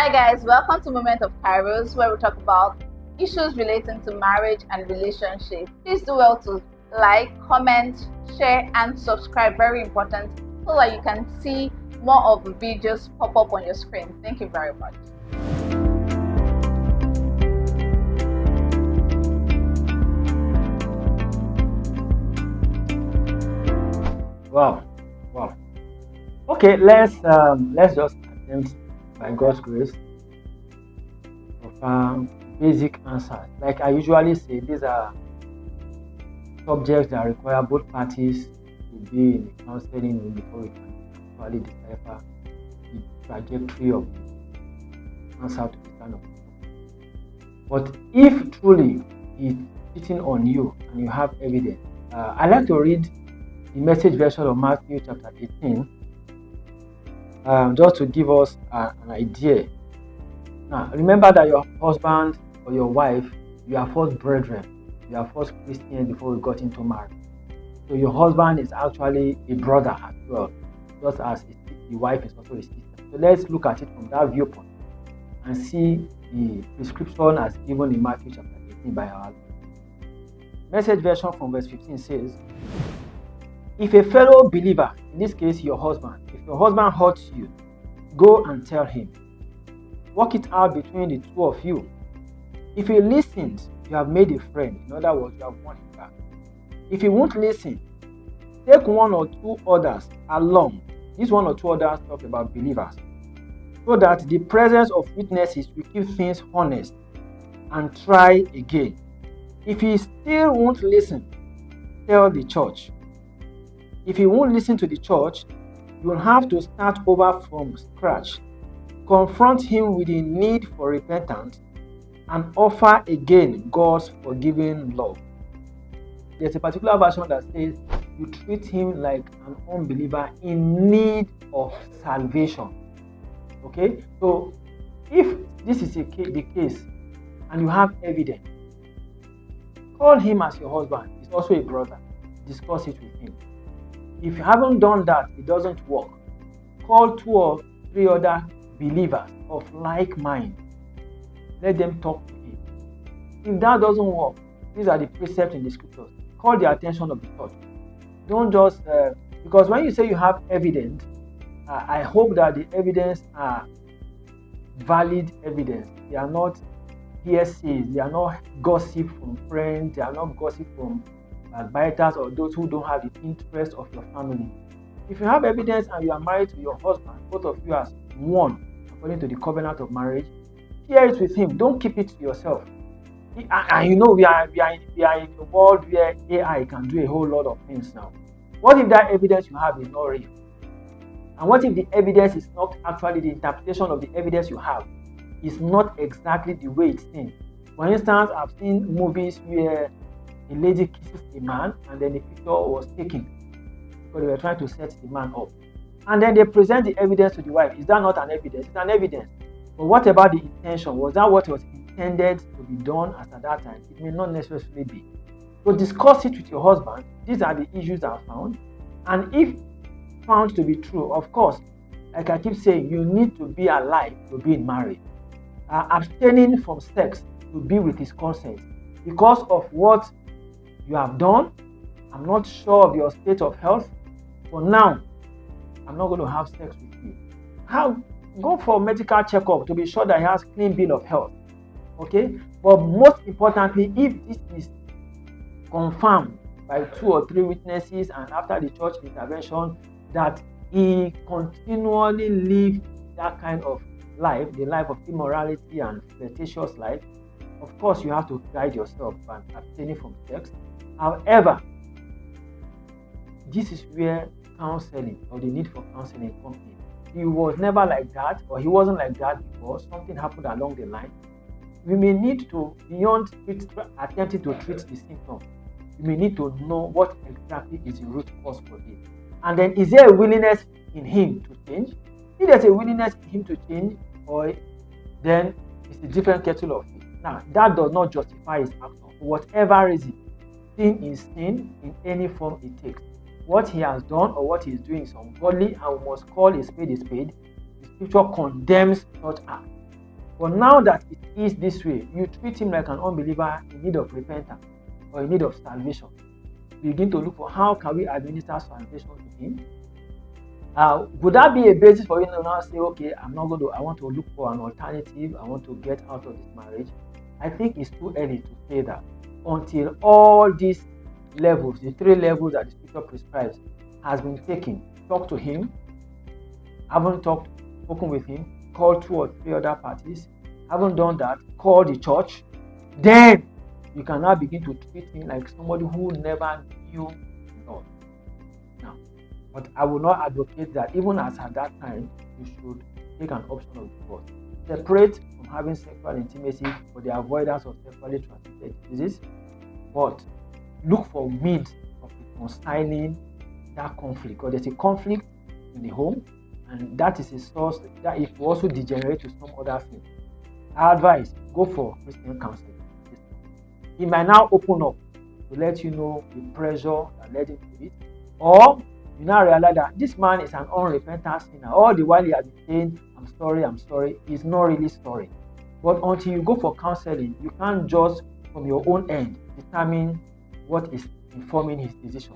Hi guys, welcome to Moment of Kairos, where we talk about issues relating to marriage and relationship. Please do well to like, comment, share and subscribe, very important, so that you can see more of the videos pop up on your screen. Thank you very much. Wow. Okay, let's just attempt, by God's grace, of basic answers. Like I usually say, these are subjects that require both parties to be in the counseling room before we can actually decipher the trajectory of the answer to this kind of question. But if truly it's sitting on you and you have evidence, I like to read the Message version of Matthew chapter 18, just to give us an idea. Now, remember that your husband or your wife, you are first brethren, you are first Christians before we got into marriage. So your husband is actually a brother as well, just as the wife is also a sister. So let's look at it from that viewpoint and see the prescription as given in Matthew chapter 18 by our Lord. Message version from verse 15 says, if a fellow believer, in this case your husband, if your husband hurts you, go and tell him. Work it out between the two of you. If he listens, you have made a friend. In other words, you have won him back. If he won't listen, take one or two others along. These one or two others talk about believers. So that the presence of witnesses will keep things honest and try again. If he still won't listen, tell the church. If he won't listen to the church, you will have to start over from scratch. Confront him with the need for repentance and offer again God's forgiving love. There's a particular version that says you treat him like an unbeliever in need of salvation. Okay? So if this is the case and you have evidence, call him as your husband. He's also a brother. Discuss it with him. If you haven't done that, it doesn't work. Call 2 or 3 other believers of like mind. Let them talk to him. If that doesn't work, these are the precepts in the scriptures. Call the attention of the church. Don't just, because when you say you have evidence, I hope that the evidence are valid evidence. They are not hearsays. They are not gossip from friends. They are not gossip from backbiters or those who don't have the interest of your family. If you have evidence and you are married to your husband, both of you as one, according to the covenant of marriage, share it with him. Don't keep it to yourself. And you know we are in a world where AI can do a whole lot of things now. What if that evidence you have is not real? And what if the evidence is not actually the interpretation of the evidence you have is not exactly the way it seems? For instance, I've seen movies where a lady kisses a man and then the picture was taken because they were trying to set the man up. And then they present the evidence to the wife. Is that not an evidence? It's an evidence. But what about the intention? Was that what was intended to be done at that time? It may not necessarily be. So discuss it with your husband. These are the issues I found. And if found to be true, of course, like I keep saying, you need to be alive to be in marriage. Abstaining from sex to be with his consent. Because of what you have done, I'm not sure of your state of health. For now, I'm not going to have sex with you. Go for a medical checkup to be sure that he has clean bill of health. Okay? But most importantly, if this is confirmed by 2 or 3 witnesses and after the church intervention that he continually lives that kind of life, the life of immorality and flirtatious life, of course you have to guide yourself by abstaining from sex. However, this is where counseling or the need for counseling comes in. He was never like that, or he wasn't like that before. Something happened along the line. We may need to, beyond attempting to treat the symptom, we may need to know what exactly is the root cause for it. And then, is there a willingness in him to change? If there's a willingness in him to change, or then it's a different kettle of fish. Now, that does not justify his action. For whatever reason, sin is sin in any form it takes. What he has done or what he is doing is ungodly, and we must call a spade a spade. The scripture condemns such act. But now that it is this way, you treat him like an unbeliever in need of repentance or in need of salvation. Begin to look for how can we administer salvation to him. Would that be a basis for you to now say, okay, I want to look for an alternative, I want to get out of this marriage? I think it's too early to say that until all these levels, the 3 levels that the scripture prescribes, has been taken. Talk to him, haven't spoken with him, call 2 or 3 other parties, haven't done that, call the church, then you can now begin to treat him like somebody who never knew God. Now, but I will not advocate that even as at that time, you should take an option of divorce. Separate from having sexual intimacy for the avoidance of sexually transmitted diseases, but look for means of reconciling that conflict, because there's a conflict in the home, and that is a source that it will also degenerate to some other thing. I advise, go for Christian counseling. He might now open up to let you know the pressure that led him to it, or you now realize that this man is an unrepentant sinner. All the while he has been saying, I'm sorry, he's not really sorry. But until you go for counseling, you can't just from your own end determine what is informing his decision.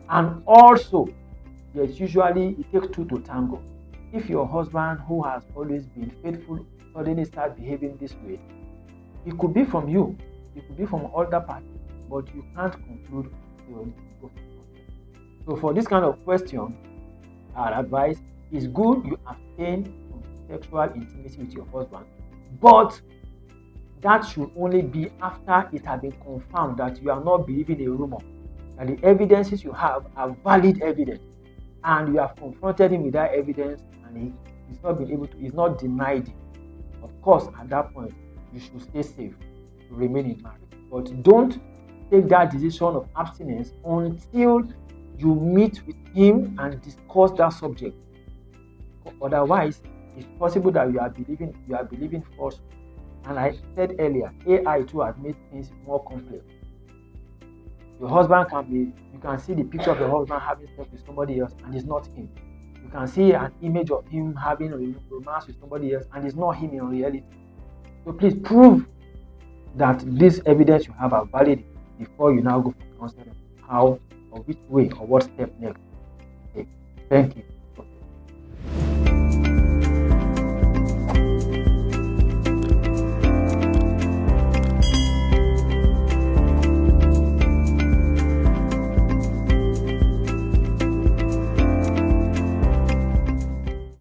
And also, yes, usually it takes 2 to tango. If your husband, who has always been faithful, suddenly starts behaving this way, it could be from you, it could be from other parties, but you can't conclude your go. So for this kind of question, our advice is good you abstain from sexual intimacy with your husband, but that should only be after it has been confirmed that you are not believing a rumor, that the evidences you have are valid evidence, and you have confronted him with that evidence, and he's not denied it. Of course, at that point, you should stay safe to remain in marriage. But don't take that decision of abstinence until you meet with him and discuss that subject. Otherwise, it's possible that you are believing false. And I said earlier, AI too has made things more complex. Your husband you can see the picture of your husband having sex with somebody else and it's not him. You can see an image of him having a romance with somebody else and it's not him in reality. So please prove that this evidence you have are valid before you now go for counseling. How or which way or what step next. Okay. Thank you.